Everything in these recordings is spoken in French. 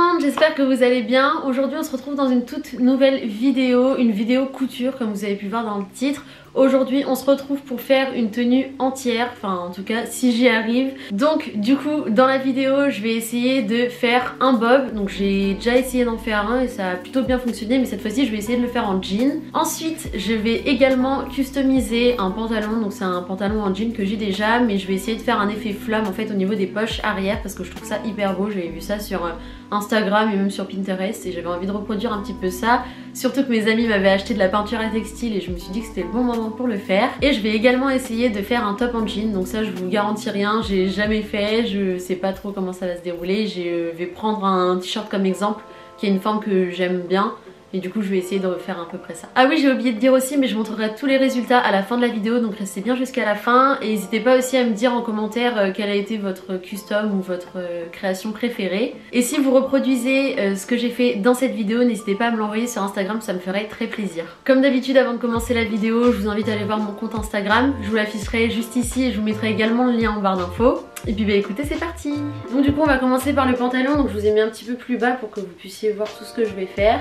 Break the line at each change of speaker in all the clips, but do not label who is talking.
monde, j'espère que vous allez bien. Aujourd'hui on se retrouve dans une toute nouvelle vidéo, une vidéo couture comme vous avez pu voir dans le titre. Aujourd'hui on se retrouve pour faire une tenue entière, enfin en tout cas si j'y arrive. Donc du coup dans la vidéo je vais essayer de faire un bob. Donc j'ai déjà essayé d'en faire un et ça a plutôt bien fonctionné, mais cette fois-ci je vais essayer de le faire en jean. Ensuite je vais également customiser un pantalon, donc c'est un pantalon en jean que j'ai déjà, mais je vais essayer de faire un effet flamme en fait au niveau des poches arrière parce que je trouve ça hyper beau. J'avais vu ça sur Instagram et même sur Pinterest et j'avais envie de reproduire un petit peu ça. Surtout que mes amis m'avaient acheté de la peinture à textile et je me suis dit que c'était le bon moment pour le faire. Et je vais également essayer de faire un top en jean, donc ça je vous garantis rien, j'ai jamais fait, je sais pas trop comment ça va se dérouler. Je vais prendre un t-shirt comme exemple qui a une forme que j'aime bien. Et du coup je vais essayer de refaire à peu près ça. Ah oui, j'ai oublié de dire aussi, mais je montrerai tous les résultats à la fin de la vidéo, donc restez bien jusqu'à la fin. Et n'hésitez pas aussi à me dire en commentaire quel a été votre custom ou votre création préférée. Et si vous reproduisez ce que j'ai fait dans cette vidéo, n'hésitez pas à me l'envoyer sur Instagram, ça me ferait très plaisir. Comme d'habitude, avant de commencer la vidéo, je vous invite à aller voir mon compte Instagram. Je vous l'afficherai juste ici et je vous mettrai également le lien en barre d'infos. Et puis bah écoutez, c'est parti. Donc du coup on va commencer par le pantalon, donc je vous ai mis un petit peu plus bas pour que vous puissiez voir tout ce que je vais faire.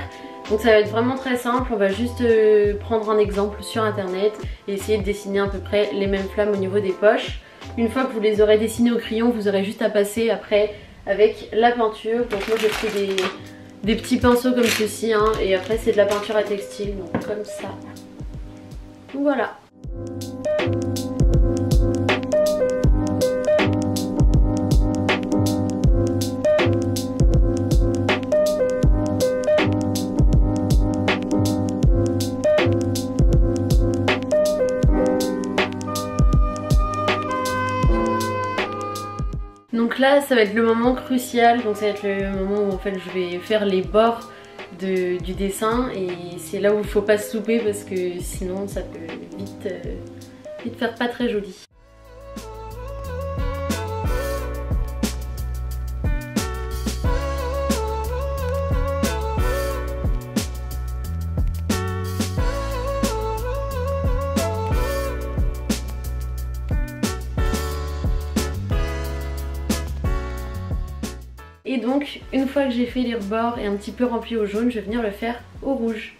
Donc ça va être vraiment très simple, on va juste prendre un exemple sur internet et essayer de dessiner à peu près les mêmes flammes au niveau des poches. Une fois que vous les aurez dessinées au crayon, vous aurez juste à passer après avec la peinture. Donc moi j'ai pris des petits pinceaux comme ceci hein, et après c'est de la peinture à textile, donc comme ça. Donc voilà. Donc là ça va être le moment crucial, donc ça va être le moment où en fait je vais faire les bords du dessin et c'est là où il faut pas se louper parce que sinon ça peut vite faire pas très joli. Et donc une fois que j'ai fait les rebords et un petit peu rempli au jaune, je vais venir le faire au rouge.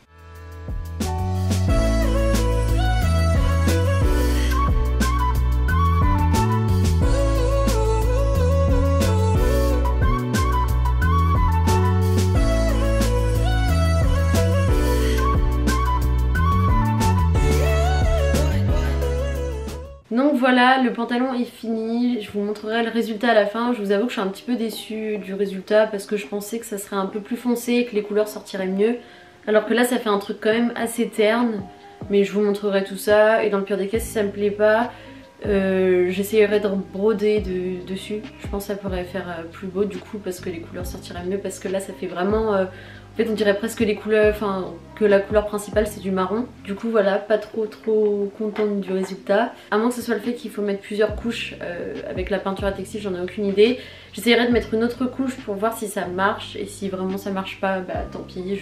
Donc voilà, le pantalon est fini, je vous montrerai le résultat à la fin. Je vous avoue que je suis un petit peu déçue du résultat parce que je pensais que ça serait un peu plus foncé, que les couleurs sortiraient mieux. Alors que là ça fait un truc quand même assez terne, mais je vous montrerai tout ça. Et dans le pire des cas, si ça me plaît pas, j'essayerai de broder dessus. Je pense que ça pourrait faire plus beau du coup parce que les couleurs sortiraient mieux. Parce que là ça fait vraiment... en fait on dirait presque les couleurs, enfin que la couleur principale c'est du marron. Du coup voilà, pas trop contente du résultat. À moins que ce soit le fait qu'il faut mettre plusieurs couches avec la peinture à textile, j'en ai aucune idée. J'essayerai de mettre une autre couche pour voir si ça marche. Et si vraiment ça marche pas, bah tant pis,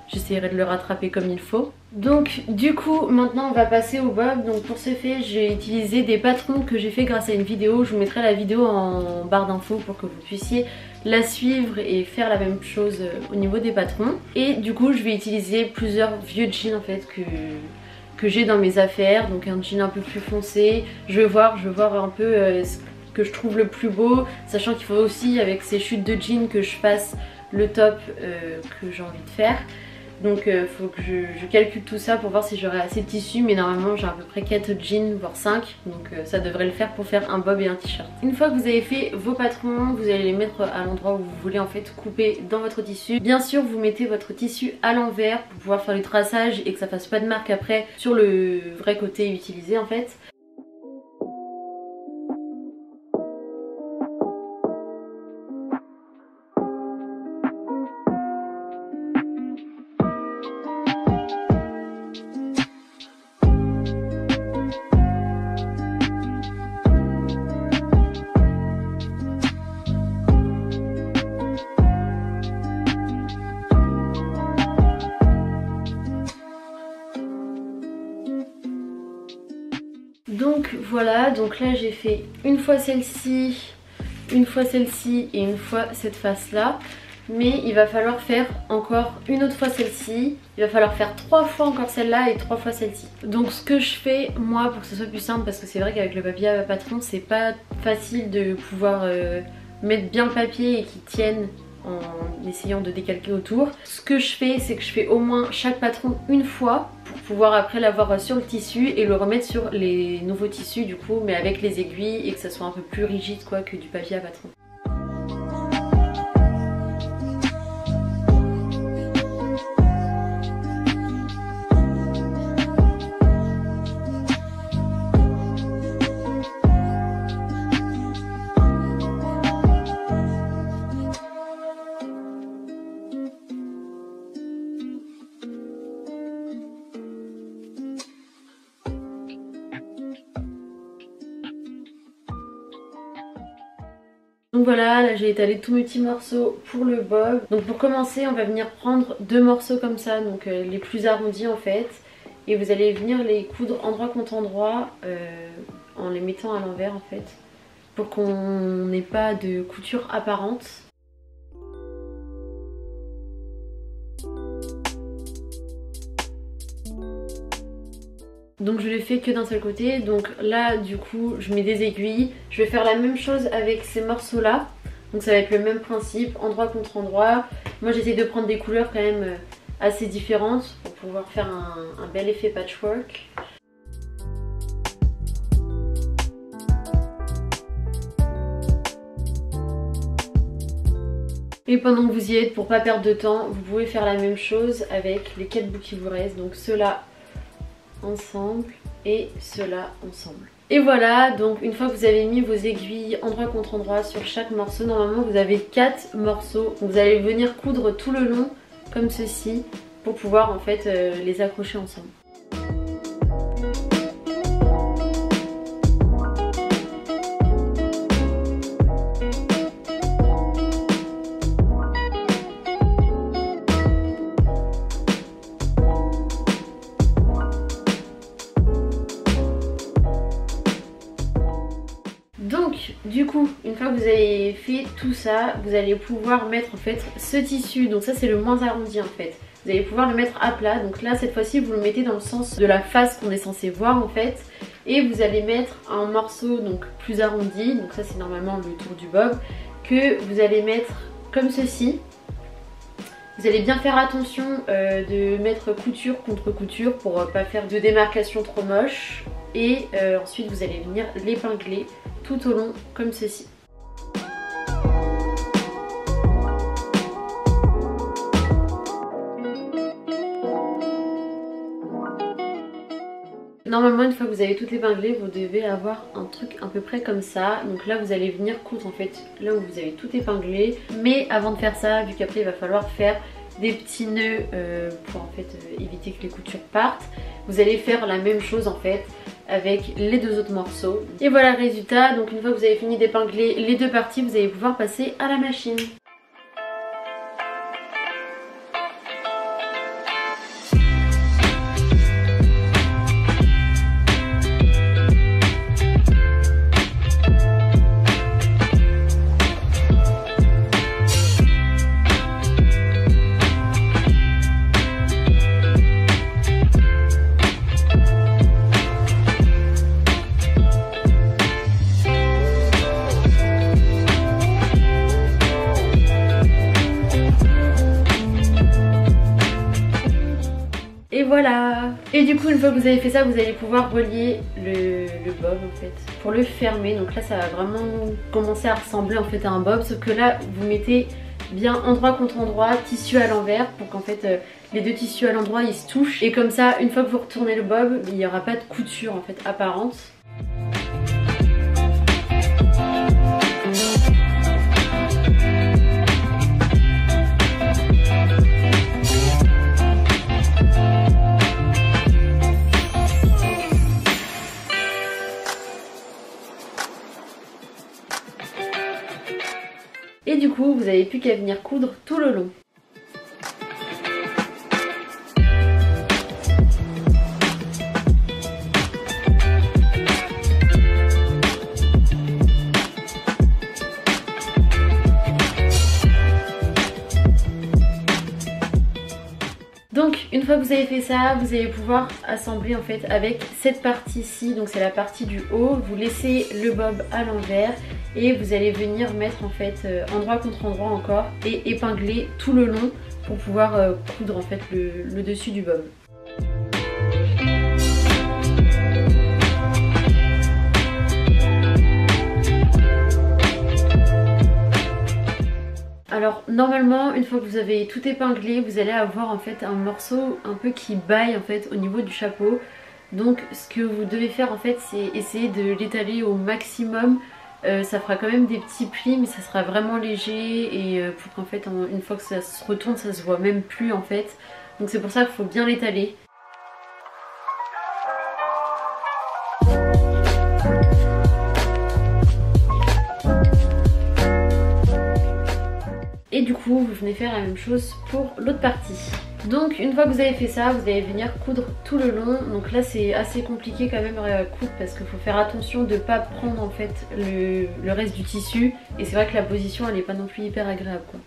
j'essaierai de le rattraper comme il faut. Donc du coup maintenant on va passer au bob. Donc pour ce fait j'ai utilisé des patrons que j'ai fait grâce à une vidéo. Je vous mettrai la vidéo en barre d'infos pour que vous puissiez la suivre et faire la même chose au niveau des patrons. Et du coup je vais utiliser plusieurs vieux jeans en fait que j'ai dans mes affaires. Donc un jean un peu plus foncé. Je vais voir un peu ce que je trouve le plus beau, sachant qu'il faut aussi avec ces chutes de jeans que je fasse le top que j'ai envie de faire. Donc faut que je calcule tout ça pour voir si j'aurai assez de tissu, mais normalement j'ai à peu près 4 jeans voire 5, donc ça devrait le faire pour faire un bob et un t-shirt. Une fois que vous avez fait vos patrons, vous allez les mettre à l'endroit où vous voulez en fait couper dans votre tissu. Bien sûr vous mettez votre tissu à l'envers pour pouvoir faire le traçage et que ça fasse pas de marque après sur le vrai côté utilisé en fait. Donc voilà, donc là j'ai fait une fois celle-ci et une fois cette face là. mais il va falloir faire encore une autre fois celle-ci, il va falloir faire 3 fois encore celle-là et 3 fois celle-ci. Donc ce que je fais moi pour que ce soit plus simple, parce que c'est vrai qu'avec le papier à patron c'est pas facile de pouvoir mettre bien le papier et qu'il tienne en essayant de décalquer autour. Ce que je fais, c'est que je fais au moins chaque patron une fois pour pouvoir après l'avoir sur le tissu et le remettre sur les nouveaux tissus du coup, mais avec les aiguilles et que ça soit un peu plus rigide quoi que du papier à patron. Donc voilà, là j'ai étalé tous mes petits morceaux pour le bob. Donc pour commencer on va venir prendre 2 morceaux comme ça, donc les plus arrondis en fait. Et vous allez venir les coudre endroit contre endroit en les mettant à l'envers en fait. Pour qu'on n'ait pas de couture apparente. Donc je l'ai fait que d'un seul côté, donc là du coup je mets des aiguilles. Je vais faire la même chose avec ces morceaux là. Donc ça va être le même principe, endroit contre endroit. Moi j'essaie de prendre des couleurs quand même assez différentes pour pouvoir faire un bel effet patchwork. Et pendant que vous y êtes, pour pas perdre de temps, vous pouvez faire la même chose avec les 4 bouts qui vous restent. Donc ceux-là ensemble et ceux-là ensemble. Et voilà, donc une fois que vous avez mis vos aiguilles endroit contre endroit sur chaque morceau, normalement vous avez 4 morceaux. Vous allez venir coudre tout le long comme ceci pour pouvoir en fait les accrocher ensemble. Donc du coup une fois que vous avez fait tout ça, vous allez pouvoir mettre en fait ce tissu, donc ça c'est le moins arrondi en fait. Vous allez pouvoir le mettre à plat, donc là cette fois-ci vous le mettez dans le sens de la face qu'on est censé voir en fait. Et vous allez mettre un morceau donc plus arrondi, donc ça c'est normalement le tour du bob, que vous allez mettre comme ceci. Vous allez bien faire attention de mettre couture contre couture pour pas faire de démarcation trop moche. Et ensuite vous allez venir l'épingler tout au long comme ceci. Normalement une fois que vous avez tout épinglé, vous devez avoir un truc à peu près comme ça. Donc là vous allez venir coudre en fait là où vous avez tout épinglé. Mais avant de faire ça, vu qu'après il va falloir faire des petits nœuds pour en fait éviter que les coutures partent, vous allez faire la même chose en fait avec les 2 autres morceaux. Et voilà le résultat. Donc une fois que vous avez fini d'épingler les 2 parties, vous allez pouvoir passer à la machine. Et voilà. Et du coup une fois que vous avez fait ça, vous allez pouvoir relier le bob en fait pour le fermer. Donc là ça va vraiment commencer à ressembler en fait à un bob, sauf que là vous mettez bien endroit contre endroit, tissu à l'envers pour qu'en fait les 2 tissus à l'endroit ils se touchent. Et comme ça une fois que vous retournez le bob, il n'y aura pas de couture en fait apparente. Et du coup, vous n'avez plus qu'à venir coudre tout le long. Donc une fois que vous avez fait ça, vous allez pouvoir assembler en fait avec cette partie-ci, donc c'est la partie du haut. Vous laissez le bob à l'envers et vous allez venir mettre en fait endroit contre endroit encore et épingler tout le long pour pouvoir coudre en fait le dessus du bob. Alors normalement une fois que vous avez tout épinglé, vous allez avoir en fait un morceau un peu qui baille en fait au niveau du chapeau. Donc ce que vous devez faire en fait, c'est essayer de l'étaler au maximum. Ça fera quand même des petits plis mais ça sera vraiment léger et pour qu'en fait une fois que ça se retourne, ça se voit même plus en fait. Donc c'est pour ça qu'il faut bien l'étaler. Et du coup vous venez faire la même chose pour l'autre partie. Donc une fois que vous avez fait ça, vous allez venir coudre tout le long. Donc là c'est assez compliqué quand même à coudre parce qu'il faut faire attention de ne pas prendre en fait le reste du tissu. Et c'est vrai que la position elle n'est pas non plus hyper agréable quoi.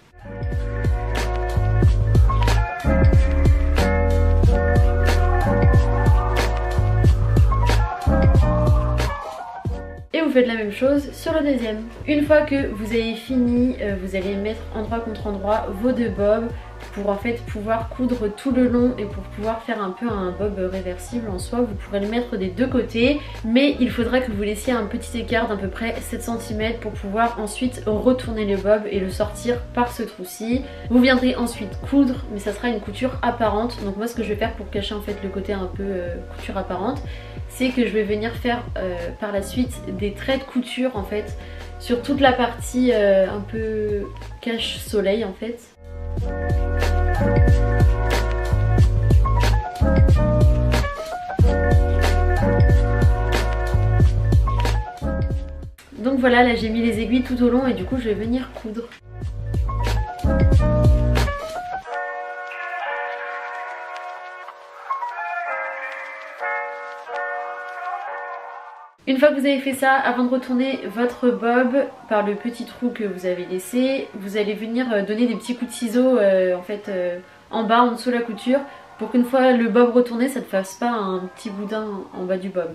Et vous faites la même chose sur le deuxième. Une fois que vous avez fini, vous allez mettre endroit contre endroit vos deux bobs pour en fait pouvoir coudre tout le long et pour pouvoir faire un peu un bob réversible en soi. Vous pourrez le mettre des deux côtés, mais il faudra que vous laissiez un petit écart d'à peu près 7 cm pour pouvoir ensuite retourner le bob et le sortir par ce trou-ci. Vous viendrez ensuite coudre, mais ça sera une couture apparente. Donc moi ce que je vais faire pour cacher en fait le côté un peu couture apparente, c'est que je vais venir faire par la suite des traits de couture en fait sur toute la partie un peu cache soleil en fait. Donc voilà, là j'ai mis les aiguilles tout au long et du coup je vais venir coudre. Une fois que vous avez fait ça, avant de retourner votre bob par le petit trou que vous avez laissé, vous allez venir donner des petits coups de ciseaux en fait en bas, en dessous de la couture, pour qu'une fois le bob retourné, ça ne fasse pas un petit boudin en bas du bob.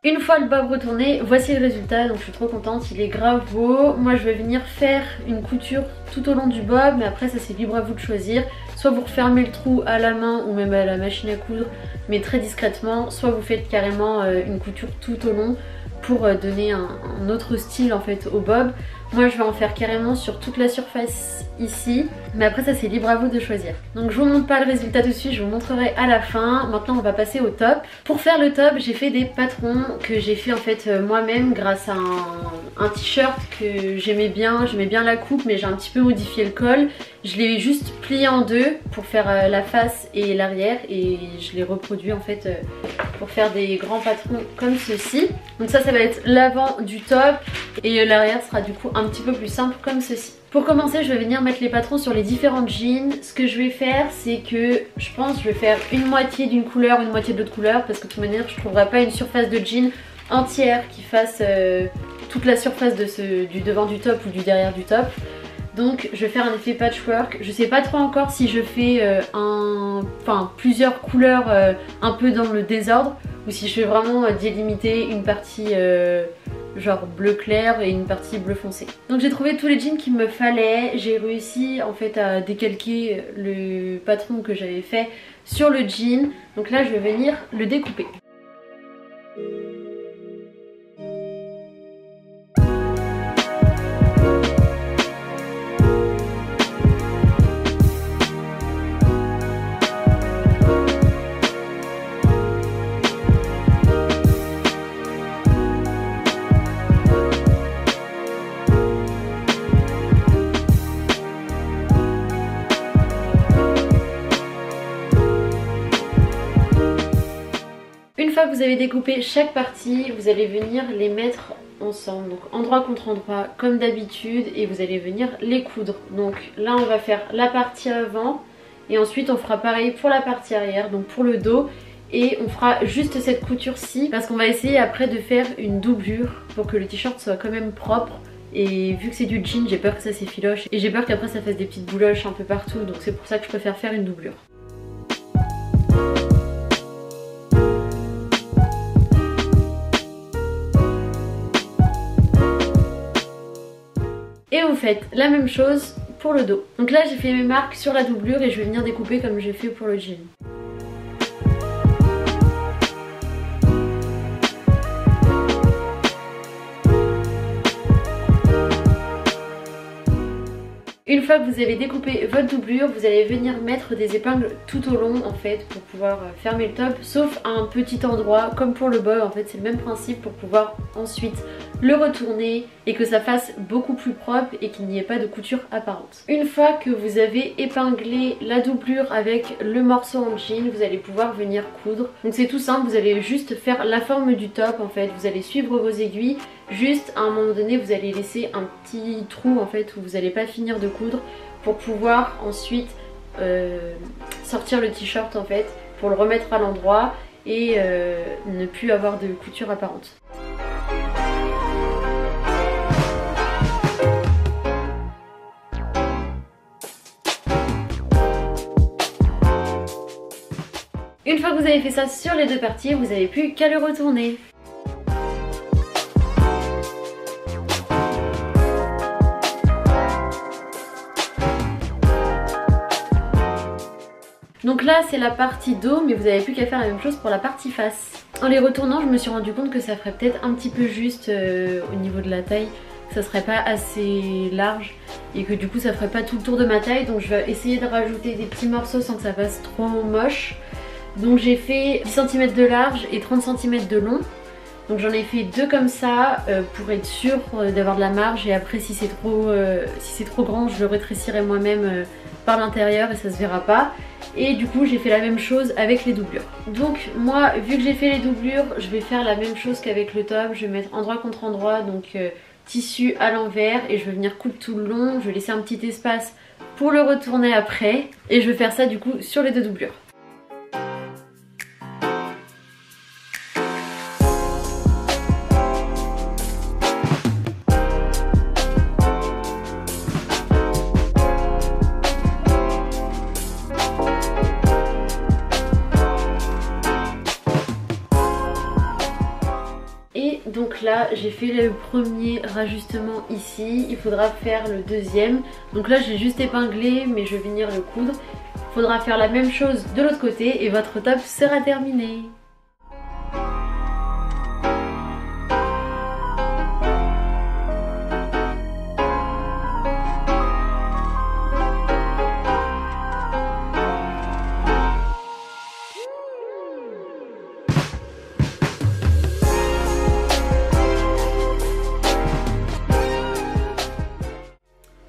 Une fois le bob retourné, voici le résultat, donc je suis trop contente, il est grave beau. Moi je vais venir faire une couture tout au long du bob, mais après ça c'est libre à vous de choisir. Soit vous refermez le trou à la main ou même à la machine à coudre, mais très discrètement, soit vous faites carrément une couture tout au long pour donner un autre style en fait au bob. Moi je vais en faire carrément sur toute la surface ici, mais après ça c'est libre à vous de choisir. Donc je vous montre pas le résultat tout de suite, je vous montrerai à la fin. Maintenant on va passer au top. Pour faire le top, j'ai fait des patrons que j'ai fait en fait moi-même grâce à un t-shirt que j'aimais bien la coupe, mais j'ai un petit peu modifié le col. Je l'ai juste plié en deux pour faire la face et l'arrière et je l'ai reproduit en fait pour faire des grands patrons comme ceci. Donc ça va être l'avant du top et l'arrière sera du coup un petit peu plus simple comme ceci. Pour commencer, je vais venir mettre les patrons sur les différentes jeans. Ce que je vais faire, c'est que je pense que je vais faire une moitié d'une couleur, une moitié de l'autre couleur, parce que de toute manière je ne trouverai pas une surface de jean entière qui fasse toute la surface du devant du top ou du derrière du top. Donc je vais faire un effet patchwork. Je sais pas trop encore si je fais plusieurs couleurs un peu dans le désordre ou si je fais vraiment délimiter une partie genre bleu clair et une partie bleu foncé. Donc j'ai trouvé tous les jeans qu'il me fallait. J'ai réussi en fait à décalquer le patron que j'avais fait sur le jean. Donc là je vais venir le découper. Une fois que vous avez découpé chaque partie, vous allez venir les mettre ensemble, donc endroit contre endroit comme d'habitude, et vous allez venir les coudre. Donc là on va faire la partie avant et ensuite on fera pareil pour la partie arrière, donc pour le dos, et on fera juste cette couture-ci parce qu'on va essayer après de faire une doublure pour que le t-shirt soit quand même propre. Et vu que c'est du jean, j'ai peur que ça s'effiloche et j'ai peur qu'après ça fasse des petites bouloches un peu partout, donc c'est pour ça que je préfère faire une doublure. Et vous faites la même chose pour le dos. Donc là j'ai fait mes marques sur la doublure et je vais venir découper comme j'ai fait pour le jean. Une fois que vous avez découpé votre doublure, vous allez venir mettre des épingles tout au long en fait pour pouvoir fermer le top, sauf à un petit endroit comme pour le bol en fait, c'est le même principe pour pouvoir ensuite le retourner et que ça fasse beaucoup plus propre et qu'il n'y ait pas de couture apparente. Une fois que vous avez épinglé la doublure avec le morceau en jean, vous allez pouvoir venir coudre. Donc c'est tout simple, vous allez juste faire la forme du top en fait, vous allez suivre vos aiguilles. Juste à un moment donné vous allez laisser un petit trou en fait où vous n'allez pas finir de coudre pour pouvoir ensuite sortir le t-shirt en fait, pour le remettre à l'endroit et ne plus avoir de couture apparente. Une fois que vous avez fait ça sur les deux parties, vous n'avez plus qu'à le retourner. Donc là c'est la partie dos, mais vous n'avez plus qu'à faire la même chose pour la partie face. En les retournant, je me suis rendu compte que ça ferait peut-être un petit peu juste au niveau de la taille, que ça serait pas assez large et que du coup ça ferait pas tout le tour de ma taille. Donc je vais essayer de rajouter des petits morceaux sans que ça fasse trop moche. Donc j'ai fait 10 cm de large et 30 cm de long. Donc j'en ai fait deux comme ça pour être sûre d'avoir de la marge, et après si c'est trop grand je le rétrécirai moi-même par l'intérieur et ça se verra pas. Et du coup j'ai fait la même chose avec les doublures. Donc moi vu que j'ai fait les doublures, je vais faire la même chose qu'avec le top. Je vais mettre endroit contre endroit, donc tissu à l'envers, et je vais venir coudre tout le long. Je vais laisser un petit espace pour le retourner après, et je vais faire ça du coup sur les deux doublures. Donc là j'ai fait le premier rajustement ici, il faudra faire le deuxième. Donc là j'ai juste épinglé mais je vais venir le coudre. Il faudra faire la même chose de l'autre côté et votre top sera terminé.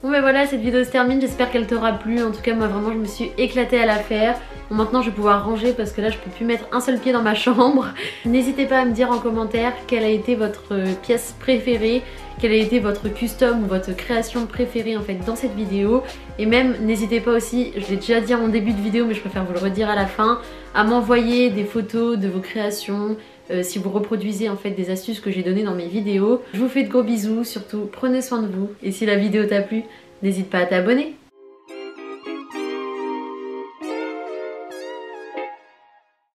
Bon ben voilà, cette vidéo se termine, j'espère qu'elle t'aura plu. En tout cas moi vraiment je me suis éclatée à la faire. Bon, maintenant je vais pouvoir ranger parce que là je peux plus mettre un seul pied dans ma chambre. N'hésitez pas à me dire en commentaire quelle a été votre pièce préférée, quel a été votre custom ou votre création préférée en fait dans cette vidéo. Et même n'hésitez pas aussi, je l'ai déjà dit en début de vidéo mais je préfère vous le redire à la fin, à m'envoyer des photos de vos créations. Si vous reproduisez en fait des astuces que j'ai données dans mes vidéos. Je vous fais de gros bisous, surtout prenez soin de vous. Et si la vidéo t'a plu, n'hésite pas à t'abonner.